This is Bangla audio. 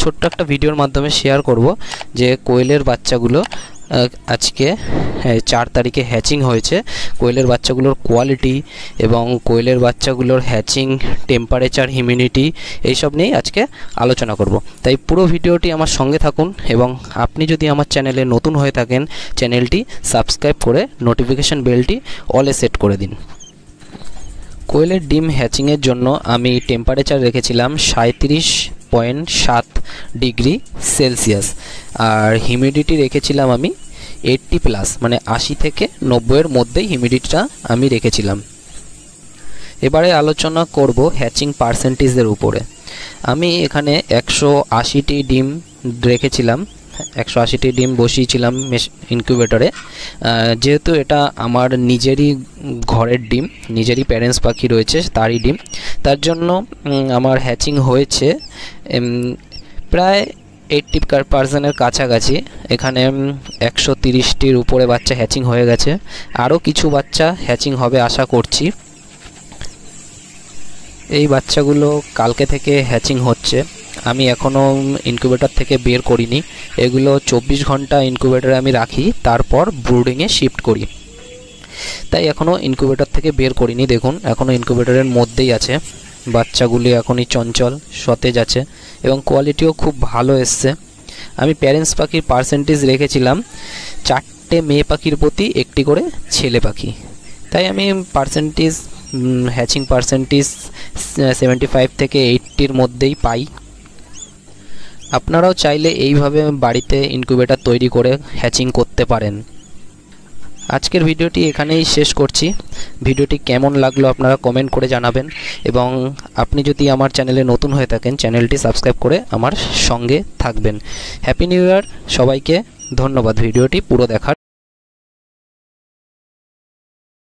ছোট্ট একটা ভিডিওর মাধ্যমে শেয়ার করব যে কোয়েলের বাচ্চাগুলো আজকে 4 তারিখে হ্যাচিং হয়েছে। কোয়েলের বাচ্চাগুলোর কোয়ালিটি এবং কোয়েলের বাচ্চাগুলোর হ্যাচিং টেম্পারেচার, হিউমিডিটি এইসব নিয়েই আজকে আলোচনা করব। তাই পুরো ভিডিওটি আমার সঙ্গে থাকুন এবং আপনি যদি আমার চ্যানেলে নতুন হয়ে থাকেন চ্যানেলটি সাবস্ক্রাইব করে নোটিফিকেশন বেলটি অলে সেট করে দিন। কোয়েলের ডিম হ্যাচিংয়ের জন্য আমি টেম্পারেচার রেখেছিলাম 37.7 ডিগ্রি সেলসিয়াস আর হিউমিডিটি রেখেছিলাম আমি 80+, মানে 80 থেকে 90-এর মধ্যেই হিউমিডিটিটা আমি রেখেছিলাম। এবারে আলোচনা করব হ্যাচিং পার্সেন্টেজের উপরে। আমি এখানে 180টি ডিম রেখেছিলাম, 180টি ডিম বসিয়েছিলাম ইনকিউবেটরে। যেহেতু এটা আমার নিজেরই ঘরের ডিম, নিজেরই প্যারেন্টস পাখি রয়েছে তারই ডিম, তার জন্য আমার হ্যাচিং হয়েছে প্রায় 80% কাছাকাছি। এখানে 130টির উপরে বাচ্চা হ্যাচিং হয়ে গেছে, আরও কিছু বাচ্চা হ্যাচিং হবে আশা করছি। এই বাচ্চাগুলো কালকে থেকে হ্যাচিং হচ্ছে, আমি এখনও ইনকিউবেটর থেকে বের করিনি। এগুলো 24 ঘন্টা ইনকিউবেটরে আমি রাখি, তারপর ব্রুডিংয়ে শিফট করি, তাই এখনও ইনকিউবেটর থেকে বের করিনি। দেখুন এখনও ইনকিউবেটরের মধ্যেই আছে। বাচ্চাগুলি এখনই চঞ্চল, সতেজ আছে এবং কোয়ালিটিও খুব ভালো এসছে। আমি প্যারেন্টস পাখির পার্সেন্টেজ রেখেছিলাম 4টে মেয়ে পাখির প্রতি 1টি করে ছেলে পাখি, তাই আমি পার্সেন্টেজ হ্যাচিং পার্সেন্টেজ 75 থেকে 80-র মধ্যেই পাই। আপনারাও চাইলে এইভাবে বাড়িতে ইনকিউবেটর তৈরি করে হ্যাচিং করতে পারেন। আজকের ভিডিওটি এখানেই শেষ করছি। ভিডিওটি কেমন লাগলো আপনারা কমেন্ট করে জানাবেন এবং আপনি যদি আমার চ্যানেলে নতুন হয়ে থাকেন চ্যানেলটি সাবস্ক্রাইব করে আমার সঙ্গে থাকবেন। হ্যাপি নিউ ইয়ার সবাইকে, ধন্যবাদ ভিডিওটি পুরো দেখার